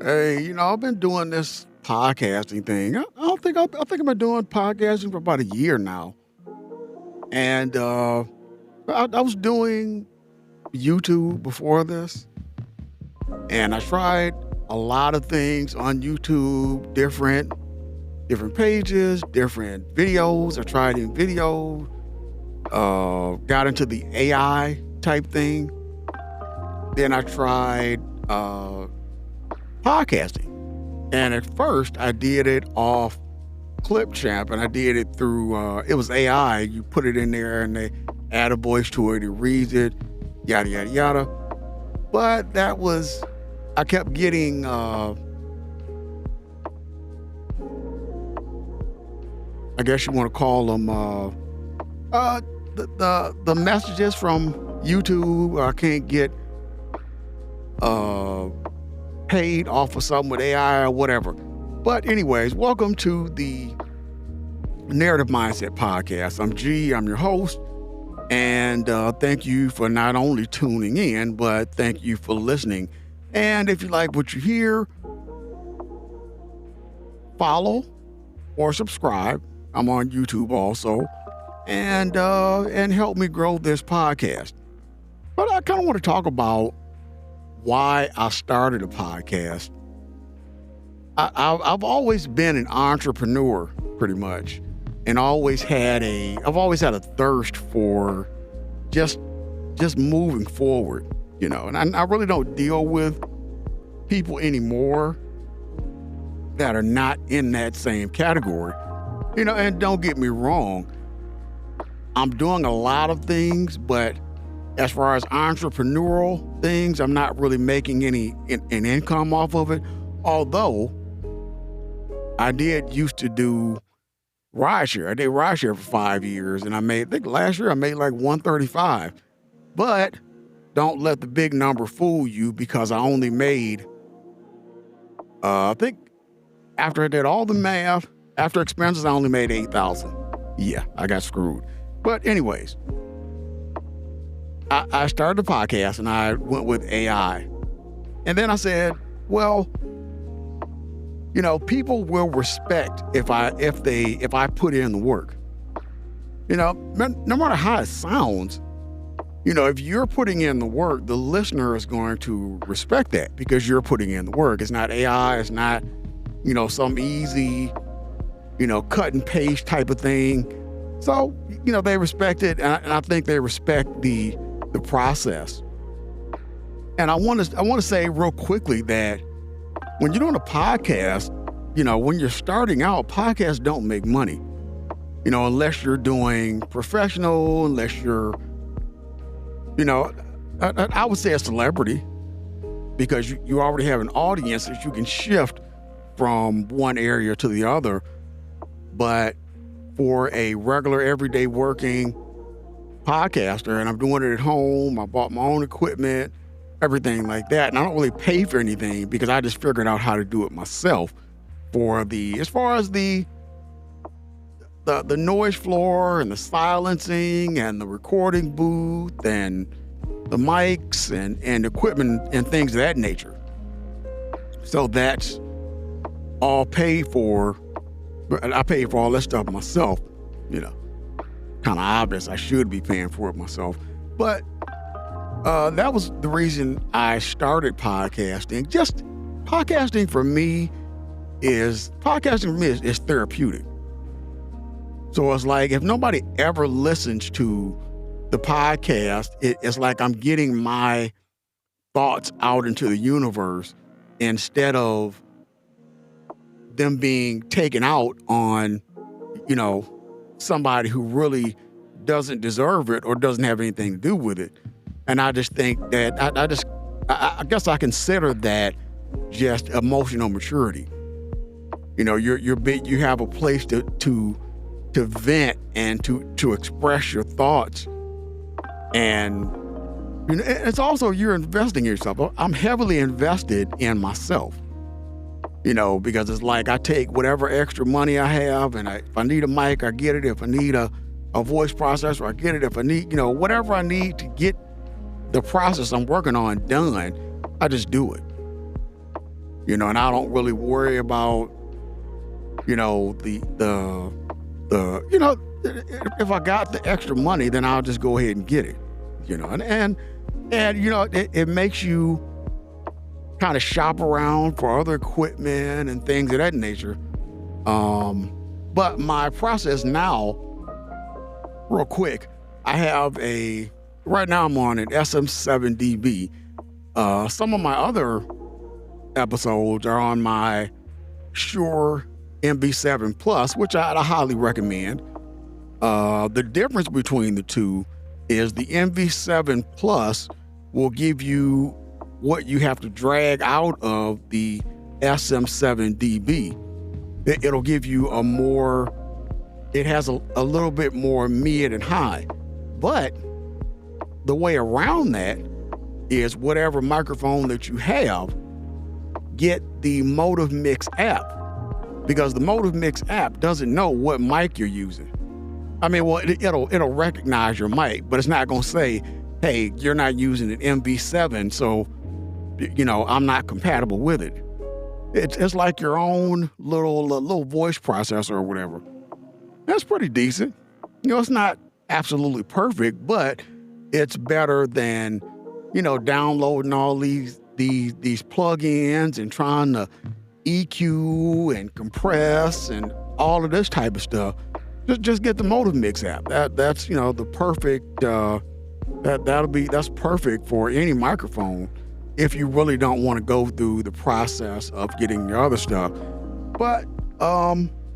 Hey, I've been doing this podcasting thing. I think I've been doing podcasting for about a year now, and I was doing YouTube before this, and I tried a lot of things on YouTube, different pages, different videos. I tried in video, got into the AI type thing. Then I tried podcasting. And at first, I did it off Clipchamp, and I did it through, it was AI. You put it in there, and they add a voice to it, it reads it, yada, yada, yada. But I kept getting, I guess you want to call them, the messages from YouTube. I can't get paid off of something with AI or whatever. But anyways, welcome to the Narrative Mindset Podcast. I'm G, I'm your host, and thank you for not only tuning in, but thank you for listening. And if you like what you hear, follow or subscribe. I'm on YouTube also, and help me grow this podcast. But I kind of want to talk about why I started a podcast. I've always been an entrepreneur, pretty much, and I've always had a thirst for just moving forward, And I really don't deal with people anymore that are not in that same category, And don't get me wrong, I'm doing a lot of things, but as far as entrepreneurial things, I'm not really making an income off of it. Although I did used to do rideshare. I did rideshare for 5 years, and I think last year I made like 135. But don't let the big number fool you, because I only made, I think after I did all the math, after expenses, I only made 8,000. Yeah, I got screwed. But anyways, I started the podcast and I went with AI. And then I said, well, people will respect if I put in the work. No matter how it sounds, if you're putting in the work, the listener is going to respect that because you're putting in the work. It's not AI, it's not, some easy, cut and paste type of thing. So, they respect it, and I think they respect the process. And I want to say real quickly that when you're doing a podcast, when you're starting out, podcasts don't make money, unless you're doing professional, unless you're, I would say a celebrity, because you already have an audience that you can shift from one area to the other. But for a regular, everyday working podcaster, and I'm doing it at home, I bought my own equipment, everything like that, and I don't really pay for anything because I just figured out how to do it myself. As far as the noise floor and the silencing and the recording booth and the mics and equipment and things of that nature. So that's all paid for. I paid for all that stuff myself, Kind of obvious I should be paying for it myself. But that was the reason I started podcasting. Just podcasting for me is therapeutic. So it's like if nobody ever listens to the podcast, it's like I'm getting my thoughts out into the universe instead of them being taken out on, somebody who really doesn't deserve it or doesn't have anything to do with it. And I just think that I guess I consider that just emotional maturity. You have a place to vent and to express your thoughts. And it's also, you're investing in yourself. I'm heavily invested in myself. Because it's like I take whatever extra money I have, and if I need a mic, I get it. If I need a voice processor, I get it. If I need, whatever I need to get the process I'm working on done, I just do it. and I don't really worry about, the if I got the extra money, then I'll just go ahead and get it, and it makes you kind of shop around for other equipment and things of that nature. But my process now, real quick, right now I'm on an SM7DB. Some of my other episodes are on my Shure MV7 Plus, which I highly recommend. The difference between the two is the MV7 Plus will give you what you have to drag out of the SM7DB. It'll give you it has a little bit more mid and high. But the way around that is whatever microphone that you have, get the Motive Mix app, because the Motive Mix app doesn't know what mic you're using. I mean, well, it'll recognize your mic, but it's not going to say, hey, you're not using an MV7, so, I'm not compatible with it. It's like your own little voice processor or whatever. That's pretty decent. It's not absolutely perfect, but it's better than, downloading all these plugins and trying to EQ and compress and all of this type of stuff. Just get the Motive Mix app. That's the perfect. That's perfect for any microphone if you really don't want to go through the process of getting your other stuff. But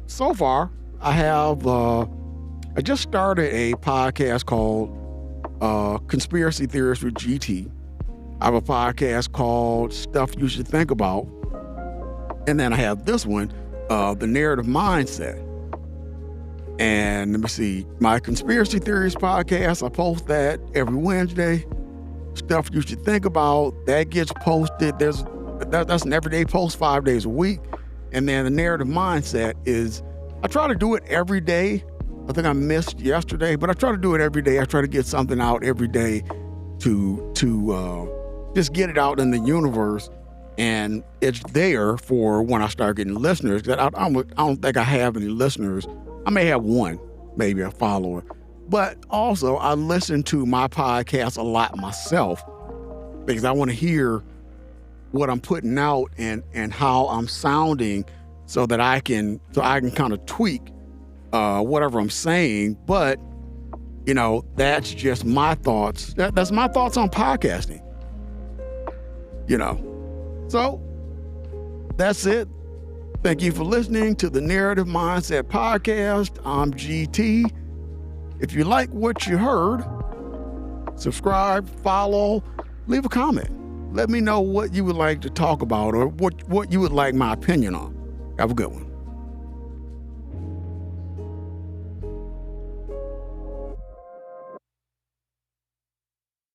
so far, I just started a podcast called Conspiracy Theorists with GT. I have a podcast called Stuff You Should Think About. And then I have this one, The Narrative Mindset. And let me see, my Conspiracy Theories podcast, I post that every Wednesday. Stuff You Should Think About, that gets posted. That's an everyday post 5 days a week. And then The Narrative Mindset I try to do it every day. I think I missed yesterday, but I try to do it every day. I try to get something out every day to just get it out in the universe. And it's there for when I start getting listeners. I don't think I have any listeners. I may have one, maybe a follower. But also, I listen to my podcast a lot myself because I want to hear what I'm putting out and how I'm sounding so that I can kind of tweak whatever I'm saying. But, that's just my thoughts. That's my thoughts on podcasting. So that's it. Thank you for listening to the Narrative Mindset Podcast. I'm GT. If you like what you heard, subscribe, follow, leave a comment. Let me know what you would like to talk about or what you would like my opinion on. Have a good one.